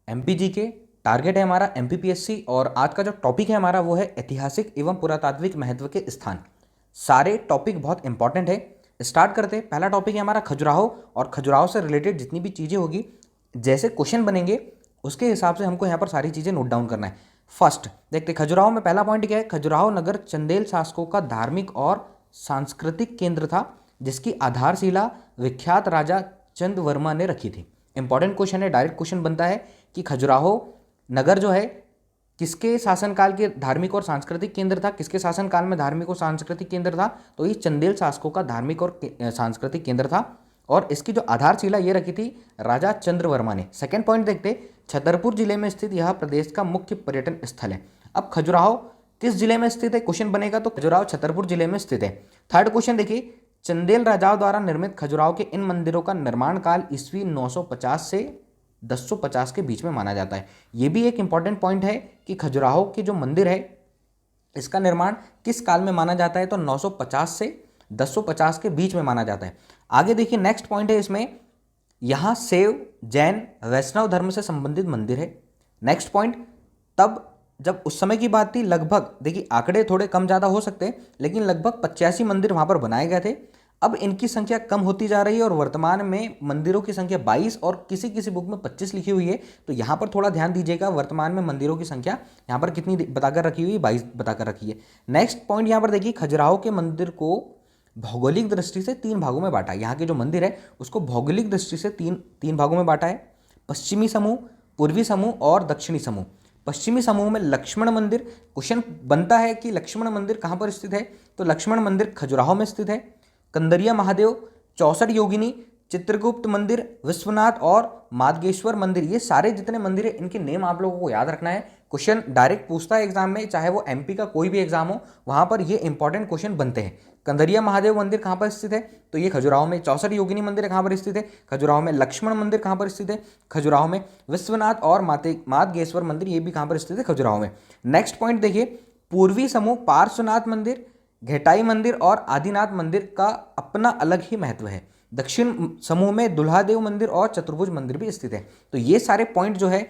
MPG के target है हमारा एमपीपीएससी, और आज का जो टॉपिक है हमारा वो है ऐतिहासिक एवं पुरातात्विक महत्व के स्थान। सारे टॉपिक बहुत इंपॉर्टेंट है। स्टार्ट करते हैं। पहला टॉपिक है हमारा खजुराहो, और खजुराहो से रिलेटेड जितनी भी चीज़ें होगी, जैसे क्वेश्चन बनेंगे उसके हिसाब से हमको यहाँ पर सारी चीज़ें नोट डाउन करना है। फर्स्ट देखते खजुराहो में पहला पॉइंट क्या है। खजुराहो नगर चंदेल शासकों का धार्मिक और सांस्कृतिक केंद्र था, जिसकी आधारशिला विख्यात राजा चंद वर्मा ने रखी थी। इंपॉर्टेंट क्वेश्चन है, डायरेक्ट क्वेश्चन बनता है कि खजुराहो नगर जो है किसके शासनकाल के धार्मिक और सांस्कृतिक केंद्र था, किसके शासनकाल में धार्मिक और सांस्कृतिक केंद्र था, तो ये चंदेल शासकों का धार्मिक और सांस्कृतिक केंद्र था, और इसकी जो आधारशिला ये रखी थी राजा चंद्रवर्मा ने। सेकंड पॉइंट देखते, छतरपुर जिले में स्थित यह प्रदेश का मुख्य पर्यटन स्थल है। अब खजुराहो किस जिले में स्थित है, क्वेश्चन बनेगा तो खजुराहो छतरपुर जिले में स्थित है। थर्ड क्वेश्चन देखिए, चंदेल राजाओं द्वारा निर्मित खजुराहो के इन मंदिरों का निर्माण काल ईस्वी 950 से 1050 के बीच में माना जाता है। ये भी एक इंपॉर्टेंट पॉइंट है कि खजुराहो के जो मंदिर है इसका निर्माण किस काल में माना जाता है, तो 950 से 1050 के बीच में माना जाता है। आगे देखिए नेक्स्ट पॉइंट है इसमें, यहाँ शैव जैन वैष्णव धर्म से संबंधित मंदिर है। नेक्स्ट पॉइंट, तब जब उस समय की बात थी लगभग, देखिए आंकड़े थोड़े कम ज़्यादा हो सकते हैं, लेकिन लगभग 85 मंदिर वहाँ पर बनाए गए थे। अब इनकी संख्या कम होती जा रही है और वर्तमान में मंदिरों की संख्या 22 और किसी किसी बुक में 25 लिखी हुई है। तो यहाँ पर थोड़ा ध्यान दीजिएगा, वर्तमान में मंदिरों की संख्या यहाँ पर कितनी बताकर रखी हुई है, 22 बताकर रखी है। नेक्स्ट पॉइंट यहाँ पर देखिए, खजुराहो के मंदिर को भौगोलिक दृष्टि से 3 भागों में बांटा। यहाँ के जो मंदिर है उसको भौगोलिक दृष्टि से तीन भागों में बांटा है, पश्चिमी समूह, पूर्वी समूह और दक्षिणी समूह। पश्चिमी समूह में लक्ष्मण मंदिर, क्वेश्चन बनता है कि लक्ष्मण मंदिर कहाँ पर स्थित है, तो लक्ष्मण मंदिर खजुराहो में स्थित है। कंदरिया महादेव, 64 योगिनी, चित्रगुप्त मंदिर, विश्वनाथ और मादगेश्वर मंदिर, ये सारे जितने मंदिर है इनके नेम आप लोगों को याद रखना है। क्वेश्चन डायरेक्ट पूछता है एग्जाम में, चाहे वो एमपी का कोई भी एग्जाम हो, वहां पर ये इंपॉर्टेंट क्वेश्चन बनते हैं। कंदरिया महादेव मंदिर कहाँ पर स्थित है, तो ये खजुराहो में। 64 योगिनी मंदिर कहाँ पर स्थित है, खजुराहो में। लक्ष्मण मंदिर कहाँ पर स्थित है, खजुराहो में। विश्वनाथ और मादगेश्वर मंदिर ये भी कहाँ पर स्थित है, खजुराहो में। नेक्स्ट पॉइंट देखिए, पूर्वी समूह पार्श्वनाथ मंदिर, घेटाई मंदिर और आदिनाथ मंदिर का अपना अलग ही महत्व है। दक्षिण समूह में दुल्हादेव मंदिर और चतुर्भुज मंदिर भी स्थित है। तो ये सारे पॉइंट जो है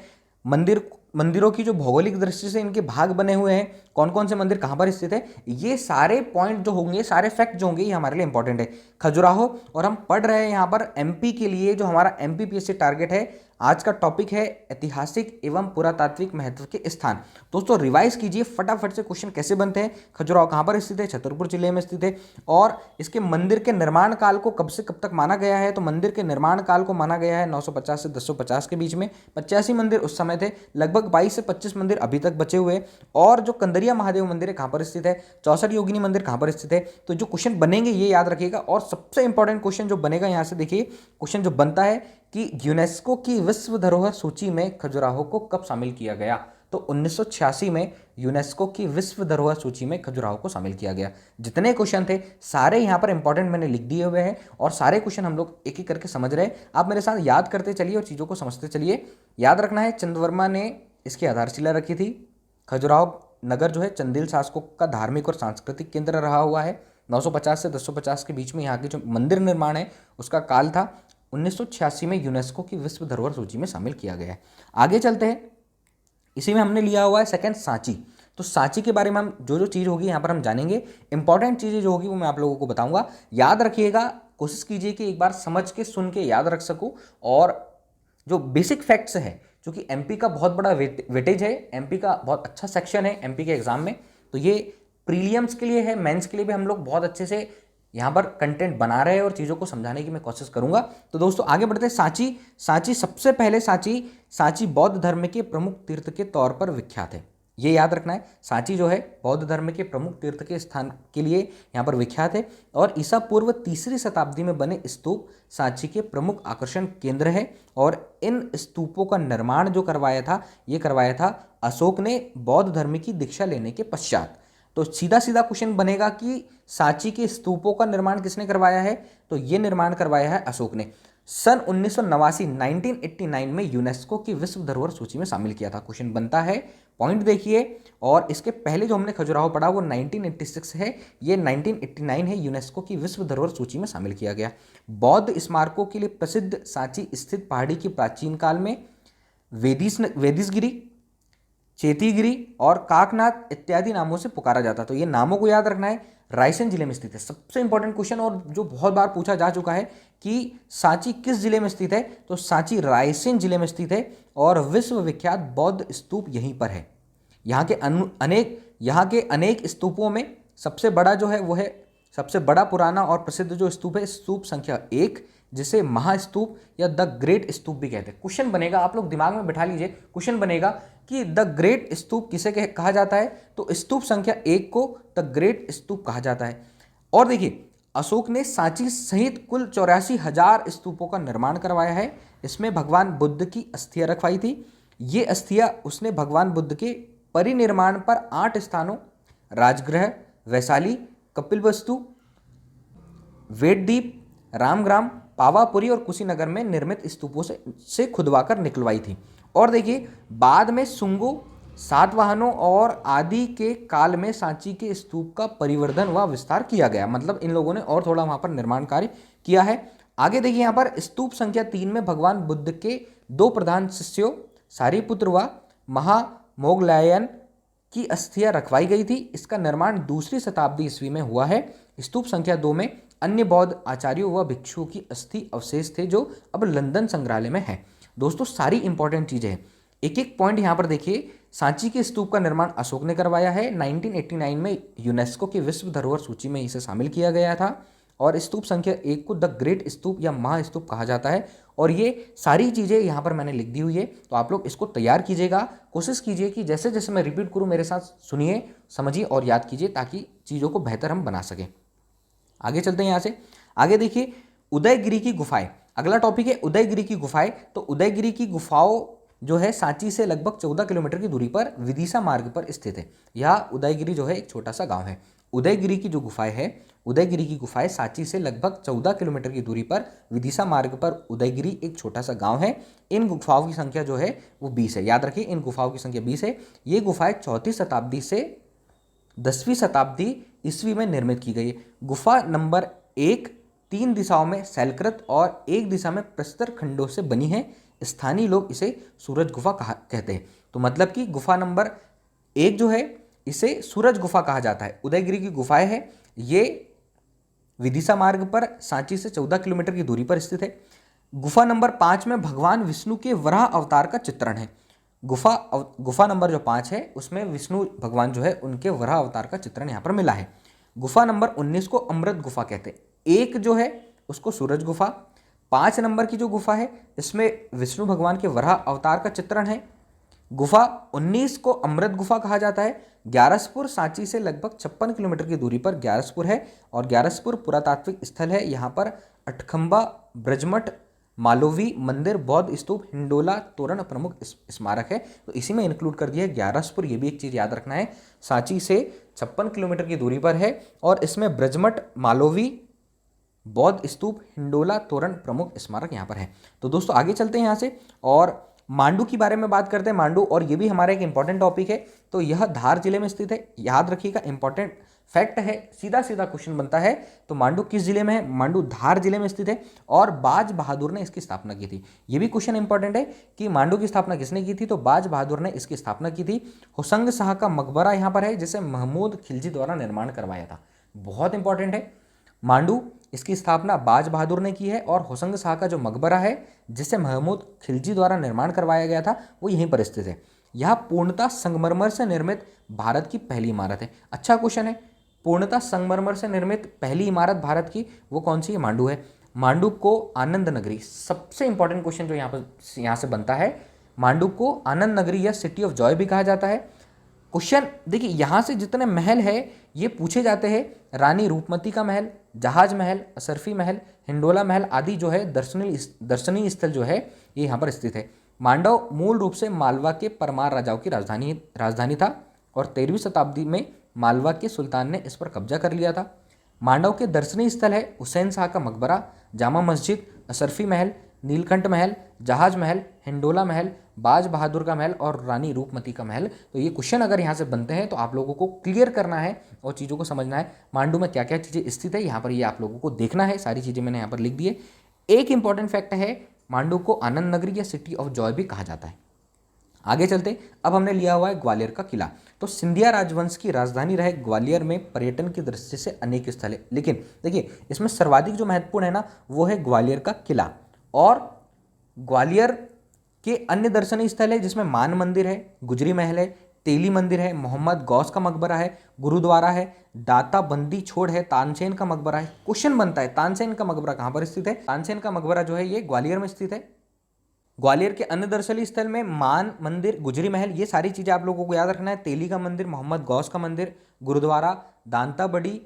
मंदिरों की जो भौगोलिक दृष्टि से इनके भाग बने हुए हैं, कौन कौन से मंदिर कहाँ पर स्थित है, ये सारे पॉइंट जो होंगे, सारे फैक्ट जो होंगे, ये हमारे लिए इंपॉर्टेंट है। खजुराहो, और हम पढ़ रहे हैं यहाँ पर एमपी के लिए जो हमारा एमपीपीएससी टारगेट है। आज का टॉपिक है ऐतिहासिक एवं पुरातात्विक महत्व के स्थान। दोस्तों रिवाइज कीजिए फटाफट से, क्वेश्चन कैसे बनते हैं। खजुराहो कहाँ पर स्थित है, छतरपुर जिले में स्थित है। और इसके मंदिर के निर्माण काल को कब से कब तक माना गया है, तो मंदिर के निर्माण काल को माना गया है 950 से 1050 के बीच में। 85 मंदिर उस समय थे, लगभग 22 से 25 मंदिर अभी तक बचे हुए। और जो कंदरिया महादेव मंदिर है कहाँ पर स्थित है, 64 योगिनी मंदिर कहाँ पर स्थित है। तो जो क्वेश्चन बनेंगे ये याद रखिएगा। और सबसे इंपॉर्टेंट क्वेश्चन जो बनेगा यहाँ से देखिए, क्वेश्चन जो बनता है कि यूनेस्को की विश्व धरोहर सूची में खजुराहो को कब शामिल किया गया, तो 1986 में यूनेस्को की विश्व धरोहर सूची में खजुराहो को शामिल किया गया। जितने क्वेश्चन थे सारे यहाँ पर इंपॉर्टेंट मैंने लिख दिए हुए हैं, और सारे क्वेश्चन हम लोग एक एक करके समझ रहे हैं। आप मेरे साथ याद करते चलिए और चीज़ों को समझते चलिए। याद रखना है, चंद्रवर्मा ने इसकी आधारशिला रखी थी। खजुराहो नगर जो है चंदेल शासकों का धार्मिक और सांस्कृतिक केंद्र रहा हुआ है। 950 से 1050 के बीच में यहाँ के जो मंदिर निर्माण है उसका काल था। 1986 में यूनेस्को की विश्व धरोहर सूची में शामिल किया गया है। आगे चलते हैं, इसी में हमने लिया हुआ है सेकंड सांची। तो सांची के बारे में हम जो जो चीज़ होगी यहाँ पर हम जानेंगे। इंपॉर्टेंट चीज़ें जो होगी वो मैं आप लोगों को बताऊंगा। याद रखिएगा, कोशिश कीजिए कि एक बार समझ के सुन के याद रख सकूं। और जो बेसिक फैक्ट्स है, क्योंकि एमपी का बहुत बड़ा वेटेज है, एमपी का बहुत अच्छा सेक्शन है एमपी के एग्जाम में, तो ये प्रीलियम्स के लिए है, मेंस के लिए भी हम लोग बहुत अच्छे से यहाँ पर कंटेंट बना रहे हैं और चीज़ों को समझाने की मैं कोशिश करूंगा। तो दोस्तों आगे बढ़ते हैं। सांची सबसे पहले सांची बौद्ध धर्म के प्रमुख तीर्थ के तौर पर विख्यात है। ये याद रखना है, सांची जो है बौद्ध धर्म के प्रमुख तीर्थ के स्थान के लिए यहाँ पर विख्यात है। और ईसा पूर्व 3री शताब्दी में बने स्तूप सांची के प्रमुख आकर्षण केंद्र है। और इन स्तूपों का निर्माण जो करवाया था अशोक ने बौद्ध धर्म की दीक्षा लेने के पश्चात। तो सीधा सीधा क्वेश्चन बनेगा कि सांची के स्तूपों का निर्माण किसने करवाया है, तो ये निर्माण करवाया है अशोक ने। सन 1989 में यूनेस्को की विश्व धरोहर सूची में शामिल किया था। क्वेश्चन बनता है, पॉइंट देखिए। और इसके पहले जो हमने खजुराहो पढ़ा वो 1986 है, ये 1989 है, यूनेस्को की विश्व धरोहर सूची में शामिल किया गया। बौद्ध स्मारकों के लिए प्रसिद्ध सांची स्थित पहाड़ी की प्राचीन काल में वेदिसगिरी, चेतीगिरी और काकनाथ इत्यादि नामों से पुकारा जाता है। तो ये नामों को याद रखना है। रायसेन जिले में स्थित है। सबसे इंपॉर्टेंट क्वेश्चन और जो बहुत बार पूछा जा चुका है कि सांची किस जिले में स्थित है, तो सांची रायसेन जिले में स्थित है और विश्व विख्यात बौद्ध स्तूप यहीं पर है। यहाँ के अनेक स्तूपों में सबसे बड़ा जो है वो है, सबसे बड़ा पुराना और प्रसिद्ध जो स्तूप है, स्तूप संख्या 1, जिसे महास्तूप या द ग्रेट स्तूप भी कहते हैं। क्वेश्चन बनेगा, आप लोग दिमाग में बैठा लीजिए, क्वेश्चन बनेगा कि द ग्रेट स्तूप किसे कहा जाता है, तो स्तूप संख्या 1 को द ग्रेट स्तूप कहा जाता है। और देखिए, अशोक ने सांची सहित कुल 84,000 स्तूपों का निर्माण करवाया है। इसमें भगवान बुद्ध की अस्थियां रखवाई थी। ये अस्थियां उसने भगवान बुद्ध के परिनिर्माण पर 8 स्थानों, राजगृह, वैशाली, कपिलवस्तु, वेदद्वीप, रामग्राम, पावापुरी और कुशीनगर में निर्मित स्तूपों से खुदवाकर निकलवाई थी। और देखिए, बाद में सुंगो, सातवाहनों और आदि के काल में सांची के स्तूप का परिवर्धन व विस्तार किया गया। मतलब इन लोगों ने और थोड़ा वहां पर निर्माण कार्य किया है। आगे देखिए, यहाँ पर स्तूप संख्या 3 में भगवान बुद्ध के 2 प्रधान शिष्यों सारिपुत्र व महामोगलायन की अस्थियां रखवाई गई थी। इसका निर्माण 2री शताब्दी ईस्वी में हुआ है। स्तूप संख्या 2 में अन्य बौद्ध आचार्यों व भिक्षुओं की अस्थि अवशेष थे, जो अब लंदन संग्रहालय में है। दोस्तों, सारी इंपॉर्टेंट चीजें हैं, एक एक पॉइंट यहाँ पर देखिए। सांची के स्तूप का निर्माण अशोक ने करवाया है। 1989 में यूनेस्को की विश्व धरोहर सूची में इसे शामिल किया गया था। और स्तूप संख्या 1 को द ग्रेट स्तूप या महास्तूप कहा जाता है। और ये सारी चीज़ें यहाँ पर मैंने लिख दी हुई है, तो आप लोग इसको तैयार कीजिएगा। कोशिश कीजिए कि जैसे जैसे मैं रिपीट करूँ, मेरे साथ सुनिए, समझिए और याद कीजिए, ताकि चीज़ों को बेहतर हम बना सकें। आगे चलते हैं यहाँ से। आगे देखिए, उदयगिरी की गुफाएं, अगला टॉपिक है उदयगिरी की गुफाएं। तो उदयगिरी की गुफाओं जो है सांची से लगभग 14 किलोमीटर की दूरी पर विदिशा मार्ग पर स्थित है। यह उदयगिरी जो है एक छोटा सा गांव है। उदयगिरी की जो गुफाएं है, उदयगिरी की गुफाएं सांची से लगभग 14 किलोमीटर की दूरी पर विदिशा मार्ग पर उदयगिरी एक छोटा सा गांव है। इन गुफाओं की संख्या जो है वो 20 है। याद रखिए, इन गुफाओं की संख्या 20 है। ये गुफाएं 4वीं शताब्दी से 10वीं शताब्दी ईस्वी में निर्मित की गई। गुफा नंबर 1 3 दिशाओं में शैलकृत और एक दिशा में प्रस्तर खंडों से बनी है। स्थानीय लोग इसे सूरज गुफा कहते हैं। तो मतलब कि गुफा नंबर 1 जो है, इसे सूरज गुफा कहा जाता है। उदयगिरी की गुफाएं है, ये विदिशा मार्ग पर सांची से 14 किलोमीटर की दूरी पर स्थित है। गुफा नंबर 5 में भगवान विष्णु के वराह अवतार का चित्रण है। गुफा नंबर जो 5 है, उसमें विष्णु भगवान जो है उनके वराह अवतार का चित्रण यहाँ पर मिला है। गुफा नंबर 19 को अमृत गुफा कहते हैं। 1 जो है उसको सूरज गुफा, 5 नंबर की जो गुफा है इसमें विष्णु भगवान के वराह अवतार का चित्रण है। गुफा 19 को अमृत गुफा कहा जाता है। ग्यारसपुर सांची से लगभग 56 किलोमीटर की दूरी पर ग्यारसपुर है और ग्यारसपुर पुरातात्विक स्थल है। यहाँ पर अठखंबा, ब्रजमठ, मालोवी मंदिर, बौद्ध स्तूप, हिंडोला तोरण प्रमुख स्मारक है। तो इसी में इंक्लूड कर दिया है ग्यारसपुर। ये भी एक चीज़ याद रखना है, सांची से 56 किलोमीटर की दूरी पर है और इसमें ब्रजमठ, मालोवी, बौद्ध स्तूप, हिंडोला तोरण प्रमुख स्मारक यहाँ पर है। तो दोस्तों आगे चलते हैं यहाँ से और मांडू के बारे में बात करते हैं। मांडू, और ये भी हमारा एक इंपॉर्टेंट टॉपिक है। तो यह धार जिले में स्थित है। याद रखिएगा, इंपॉर्टेंट फैक्ट है, सीधा सीधा क्वेश्चन बनता है। तो मांडू किस जिले में है? मांडू धार जिले में स्थित है और बाज बहादुर ने इसकी स्थापना की थी। ये भी क्वेश्चन इंपॉर्टेंट है कि मांडू की स्थापना किसने की थी? तो बाज बहादुर ने इसकी स्थापना की थी। होसंग शाह का मकबरा यहाँ पर है, जिसे महमूद खिलजी द्वारा निर्माण करवाया था। बहुत इंपॉर्टेंट है। मांडू, इसकी स्थापना बाज बहादुर ने की है और होसंग शाह का जो मकबरा है, जिसे महमूद खिलजी द्वारा निर्माण करवाया गया था, वो यहीं पर स्थित है। यह पूर्णतः संगमरमर से निर्मित भारत की पहली इमारत है। अच्छा क्वेश्चन है, पूर्णतः संगमरमर से निर्मित पहली इमारत भारत की वो कौन सी है? मांडू है। मांडू को आनंद नगरी, सबसे इंपॉर्टेंट क्वेश्चन जो यहाँ से बनता है, मांडू को आनंद नगरी या सिटी ऑफ जॉय भी कहा जाता है। क्वेश्चन देखिए, यहाँ से जितने महल है ये पूछे जाते हैं। रानी रूपमती का महल, जहाज महल, असरफी महल, हिंडोला महल आदि जो है दर्शनीय स्थल जो है ये यहाँ पर स्थित है। मांडव मूल रूप से मालवा के परमार राजाओं की राजधानी था और 13वीं शताब्दी में मालवा के सुल्तान ने इस पर कब्जा कर लिया था। मांडव के दर्शनीय स्थल है हुसैन शाह का मकबरा, जामा मस्जिद, असरफी महल, नीलकंठ महल, जहाज महल, हिंडोला महल, बाज बहादुर का महल और रानी रूपमती का महल। तो ये क्वेश्चन अगर यहाँ से बनते हैं तो आप लोगों को क्लियर करना है और चीज़ों को समझना है। मांडू में क्या क्या चीज़ें स्थित है यहाँ पर, ये आप लोगों को देखना है। सारी चीज़ें मैंने यहाँ पर लिख दी है। एक इंपॉर्टेंट फैक्ट है, मांडू को आनंद नगरी या सिटी ऑफ जॉय भी कहा जाता है। आगे चलते, अब हमने लिया हुआ है ग्वालियर का किला। तो सिंधिया राजवंश की राजधानी रहे ग्वालियर में पर्यटन की दृष्टि से अनेक स्थल है, लेकिन देखिए इसमें सर्वाधिक जो महत्वपूर्ण है ना वो है ग्वालियर का किला। और ग्वालियर के अन्य दर्शनीय स्थल है जिसमें मान मंदिर है, गुजरी महल है, तेली मंदिर है, मोहम्मद गौस का मकबरा है, गुरुद्वारा है, दाता बंदी छोड़ है, तानसेन का मकबरा है। क्वेश्चन बनता है तानसेन का मकबरा कहां पर स्थित है? तानसेन का मकबरा जो है ये ग्वालियर में स्थित है। ग्वालियर के अन्य दर्शनीय स्थल में मान मंदिर, गुजरी महल, ये सारी चीजें आप लोगों को याद रखना है। तेली का मंदिर, मोहम्मद गौस का मंदिर, गुरुद्वारा, दांता बड़ी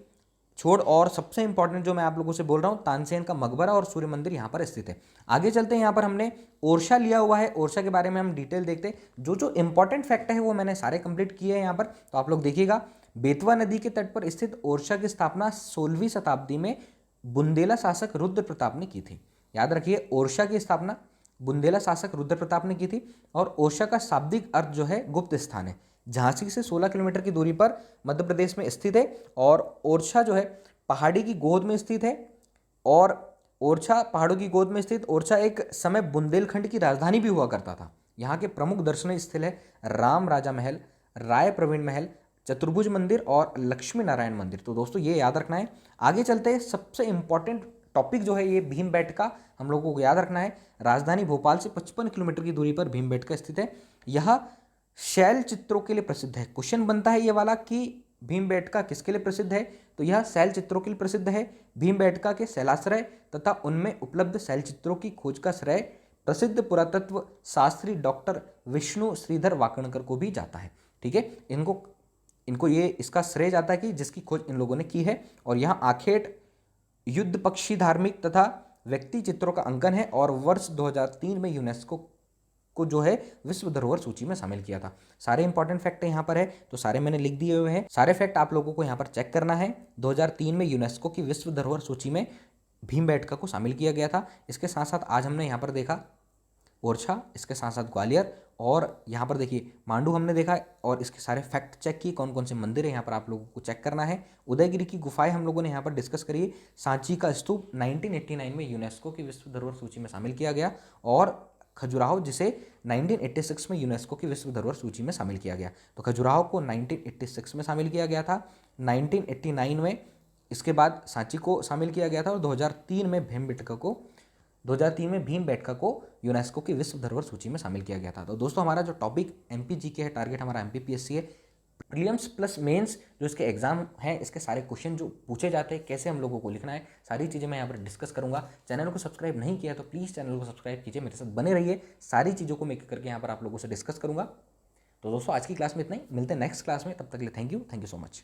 छोड़, और सबसे इंपॉर्टेंट जो मैं आप लोगों से बोल रहा हूँ तानसेन का मकबरा और सूर्य मंदिर यहाँ पर स्थित है। आगे चलते हैं, यहाँ पर हमने ओरछा लिया हुआ है। ओरछा के बारे में हम डिटेल देखते हैं। जो जो इंपॉर्टेंट फैक्ट है वो मैंने सारे कंप्लीट किए हैं यहाँ पर, तो आप लोग देखिएगा। बेतवा नदी के तट पर स्थित ओरछा की स्थापना 16वीं शताब्दी में बुंदेला शासक रुद्र प्रताप ने की थी। याद रखिए, ओरछा की स्थापना बुंदेला शासक रुद्र प्रताप ने की थी। और ओरछा का शाब्दिक अर्थ जो है गुप्त स्थान है। झांसी से 16 किलोमीटर की दूरी पर मध्य प्रदेश में स्थित है। और ओरछा जो है पहाड़ी की गोद में स्थित है। और ओरछा पहाड़ों की गोद में स्थित ओरछा एक समय बुंदेलखंड की राजधानी भी हुआ करता था। यहाँ के प्रमुख दर्शनीय स्थल है राम राजा महल, राय प्रवीण महल, चतुर्भुज मंदिर और लक्ष्मी नारायण मंदिर। तो दोस्तों ये याद रखना है। आगे चलते हैं, सबसे इंपॉर्टेंट टॉपिक जो है ये भीमबेटका हम लोगों को याद रखना है। राजधानी भोपाल से 55 किलोमीटर की दूरी पर भीमबेटका स्थित है। यह शैल चित्रों के लिए प्रसिद्ध है। क्वेश्चन बनता है ये वाला कि भीमबेटका किसके लिए प्रसिद्ध है? तो यह शैल चित्रों के लिए प्रसिद्ध है। भीमबेटका के शैलाश्रय तथा उनमें उपलब्ध शैल चित्रों की खोज का श्रेय प्रसिद्ध पुरातत्व शास्त्री डॉक्टर विष्णु श्रीधर वाकणकर को भी जाता है। ठीक है, इनको इनको ये इसका श्रेय जाता है कि जिसकी खोज इन लोगों ने की है। और यहाँ आखेट युद्ध पक्षी धार्मिक तथा व्यक्ति चित्रों का अंकन है। और वर्ष 2003 में यूनेस्को को जो है विश्व धरोहर सूची में शामिल किया था। सारे इंपॉर्टेंट फैक्ट यहाँ पर है, तो सारे मैंने लिख दिए हुए हैं। सारे फैक्ट आप लोगों को यहाँ पर चेक करना है। 2003 में यूनेस्को की विश्व धरोहर सूची में भीमबेटका को शामिल किया गया था। इसके साथ साथ आज हमने यहाँ पर देखा ओरछा, इसके साथ साथ ग्वालियर, और यहाँ पर देखिए मांडू हमने देखा। और इसके सारे फैक्ट चेक किए, कौन कौन से मंदिर है यहाँ पर आप लोगों को चेक करना है। उदयगिरी की गुफाएं हम लोगों ने यहाँ पर डिस्कस करी। सांची का स्तूप 1989 में यूनेस्को की विश्व धरोहर सूची में शामिल किया गया। और खजुराहो जिसे 1986 में यूनेस्को की विश्व धरोहर सूची में शामिल किया गया। तो खजुराहो को 1986 में शामिल किया गया था, 1989 में इसके बाद सांची को शामिल किया गया था, और 2003 में भीमबेटका को यूनेस्को की विश्व धरोहर सूची में शामिल किया गया था। तो दोस्तों हमारा जो टॉपिक एमपी के है, टारगेट हमारा एमपीपीएससी है। प्रीलिम्स प्लस मेंस जो इसके एग्जाम हैं, इसके सारे क्वेश्चन जो पूछे जाते हैं, कैसे हम लोगों को लिखना है, सारी चीज़ें मैं यहाँ पर डिस्कस करूंगा। चैनल को सब्सक्राइब नहीं किया तो प्लीज़ चैनल को सब्सक्राइब कीजिए, मेरे साथ बने रहिए। सारी चीज़ों को मैं करके यहाँ पर आप लोगों से डिस्कस करूंगा। तो दोस्तों आज की क्लास में इतना ही, मिलते हैं नेक्स्ट क्लास में। तब तक के लिए थैंक यू सो मच।